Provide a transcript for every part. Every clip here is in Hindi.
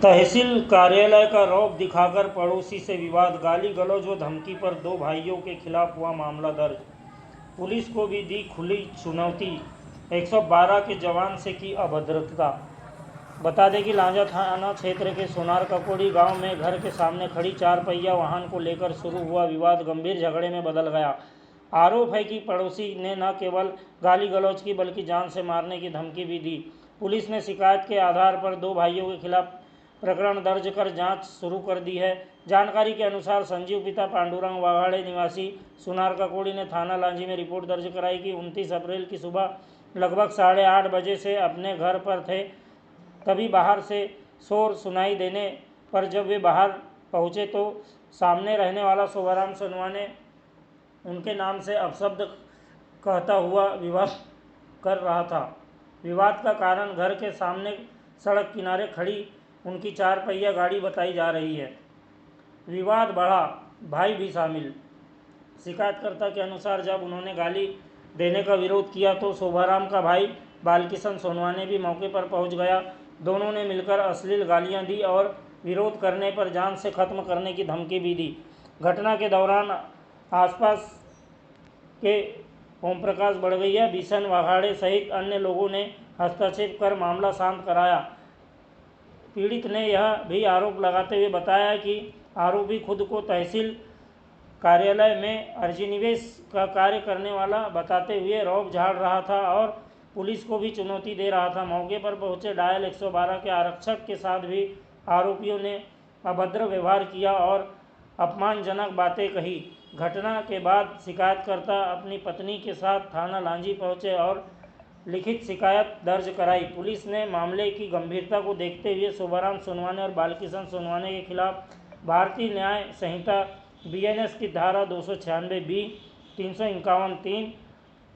तहसील कार्यालय का रौब दिखाकर पड़ोसी से विवाद, गाली गलौज व धमकी पर दो भाइयों के खिलाफ हुआ मामला दर्ज। पुलिस को भी दी खुली चुनौती, 112 के जवान से की अभद्रता। बता दें कि लांजा थाना क्षेत्र के सोनार ककोड़ी गांव में घर के सामने खड़ी 4 पहिया वाहन को लेकर शुरू हुआ विवाद गंभीर झगड़े में बदल गया। आरोप है कि पड़ोसी ने न केवल गाली गलौज की बल्कि जान से मारने की धमकी भी दी। पुलिस ने शिकायत के आधार पर दो भाइयों के खिलाफ प्रकरण दर्ज कर जांच शुरू कर दी है। जानकारी के अनुसार संजीव पिता पांडुरंग वाघाड़े निवासी सुनार ककोड़ी ने थाना लांजी में रिपोर्ट दर्ज कराई कि 29 अप्रैल की सुबह लगभग 8:30 बजे से अपने घर पर थे। तभी बाहर से शोर सुनाई देने पर जब वे बाहर पहुंचे तो सामने रहने वाला शोभाराम सोनवा ने उनके नाम से अपशब्द कहता हुआ विवाद कर रहा था। विवाद का कारण घर के सामने सड़क किनारे खड़ी उनकी 4 पहिया गाड़ी बताई जा रही है। विवाद बढ़ा, भाई भी शामिल। शिकायतकर्ता के अनुसार जब उन्होंने गाली देने का विरोध किया तो शोभाराम का भाई बालकिशन सोनवा ने भी मौके पर पहुंच गया। दोनों ने मिलकर अश्लील गालियां दी और विरोध करने पर जान से खत्म करने की धमकी भी दी। घटना के दौरान आसपास के ओम प्रकाश बड़गैया, बिशन वाघाड़े सहित अन्य लोगों ने हस्तक्षेप कर मामला शांत कराया। पीड़ित ने यह भी आरोप लगाते हुए बताया कि आरोपी खुद को तहसील कार्यालय में अर्जी निवेश का कार्य करने वाला बताते हुए रौब झाड़ रहा था और पुलिस को भी चुनौती दे रहा था। मौके पर पहुंचे डायल 112 के आरक्षक के साथ भी आरोपियों ने अभद्र व्यवहार किया और अपमानजनक बातें कही। घटना के बाद शिकायतकर्ता अपनी पत्नी के साथ थाना लांजी पहुंचे और लिखित शिकायत दर्ज कराई। पुलिस ने मामले की गंभीरता को देखते हुए शोभाराम सोनवाने और बालकिशन सोनवाने के खिलाफ भारतीय न्याय संहिता बीएनएस की धारा 296 बी, 351(3),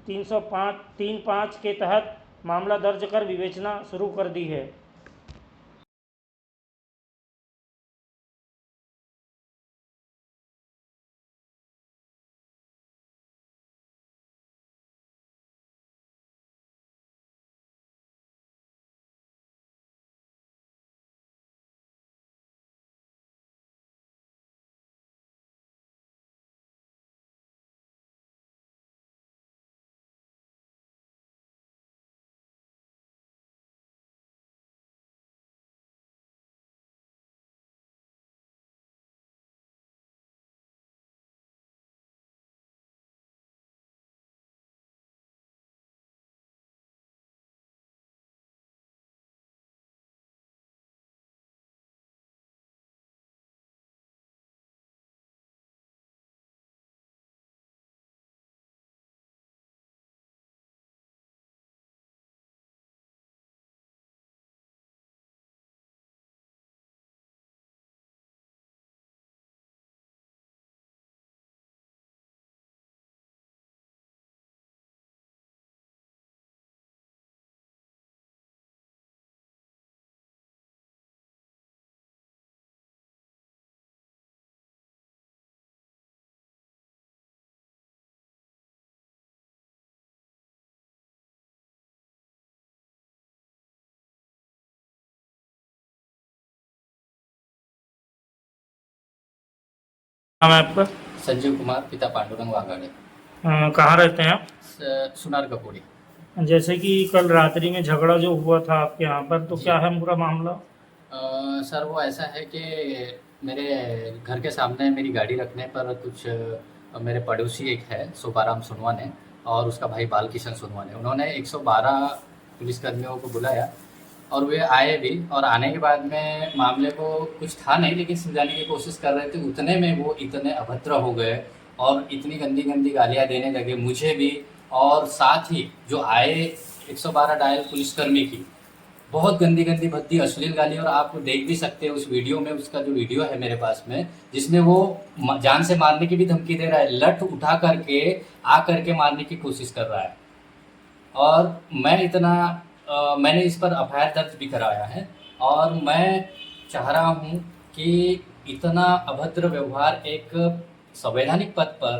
305(3)(5) के तहत मामला दर्ज कर विवेचना शुरू कर दी है। नाम है आपका? संजीव कुमार, पिता पांडुरंग वाघाड़े। कहाँ रहते हैं आप? सुनार कपूरी। जैसे कि कल रात्रि में झगड़ा जो हुआ था आपके यहाँ पर, तो जी। क्या है पूरा मामला? सर वो ऐसा है कि मेरे घर के सामने मेरी गाड़ी रखने पर कुछ मेरे पड़ोसी एक है शोभाराम सोनवा ने और उसका भाई बालकिशन सोनवा ने, उन्होंने 112 पुलिसकर्मियों को बुलाया और वे आए भी। और आने के बाद में मामले को कुछ था नहीं लेकिन सुलझाने की कोशिश कर रहे थे, उतने में वो इतने अभद्र हो गए और इतनी गंदी गंदी गालियाँ देने लगे मुझे भी और साथ ही जो आए 112 डायल पुलिसकर्मी की बहुत गंदी गंदी भद्दी अश्लील गाली। और आप देख भी सकते हैं उस वीडियो में, उसका जो वीडियो है मेरे पास में, जिसमें वो जान से मारने की भी धमकी दे रहा है, लठ उठा करके आ करके मारने की कोशिश कर रहा है। और मैंने इस पर एफआईआर दर्ज भी कराया है और मैं चाह रहा हूँ कि इतना अभद्र व्यवहार एक संवैधानिक पद पर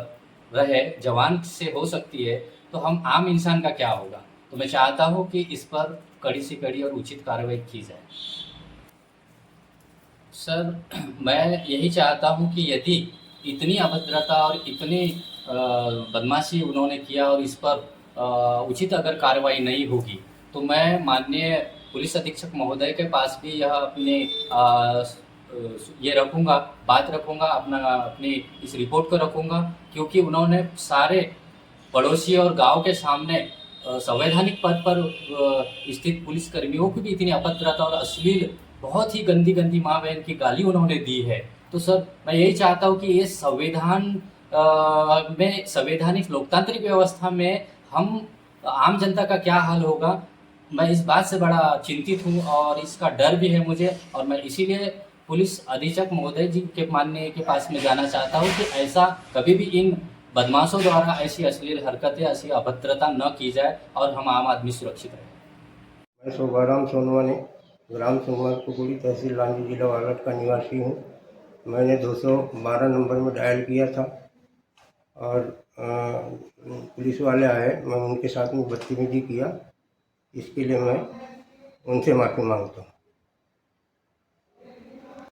रहे जवान से हो सकती है तो हम आम इंसान का क्या होगा। तो मैं चाहता हूँ कि इस पर कड़ी से कड़ी और उचित कार्रवाई की जाए। सर, मैं यही चाहता हूँ कि यदि इतनी अभद्रता और इतनी बदमाशी उन्होंने किया और इस पर उचित अगर कार्रवाई नहीं होगी, तो मैं माननीय पुलिस अधीक्षक महोदय के पास भी यह अपनी ये रखूँगा, बात रखूँगा, अपनी इस रिपोर्ट को रखूँगा, क्योंकि उन्होंने सारे पड़ोसी और गांव के सामने संवैधानिक पद पर स्थित पुलिस कर्मियों को भी इतनी अभद्रता और अश्लील बहुत ही गंदी गंदी माँ बहन की गाली उन्होंने दी है। तो सर, मैं यही चाहता हूँ कि ये में संवैधानिक लोकतांत्रिक व्यवस्था में हम आम जनता का क्या हाल होगा, मैं इस बात से बड़ा चिंतित हूँ और इसका डर भी है मुझे। और मैं इसीलिए पुलिस अधीक्षक महोदय जी के माननीय के पास में जाना चाहता हूँ कि ऐसा कभी भी इन बदमाशों द्वारा ऐसी अश्लील हरकतें, ऐसी अभद्रता न की जाए और हम आम आदमी सुरक्षित रहे। मैं शोभाराम सोनवाने, ग्राम सुंगरपुकुड़ी, तहसील लांजी, जिला बालाघाट का निवासी हूँ। मैंने 212 नंबर में डायल किया था और पुलिस वाले आए, मैं उनके साथ में बदतमीजी किया। इसके लिए मैं उनसे माफ़ी मांगता हूँ।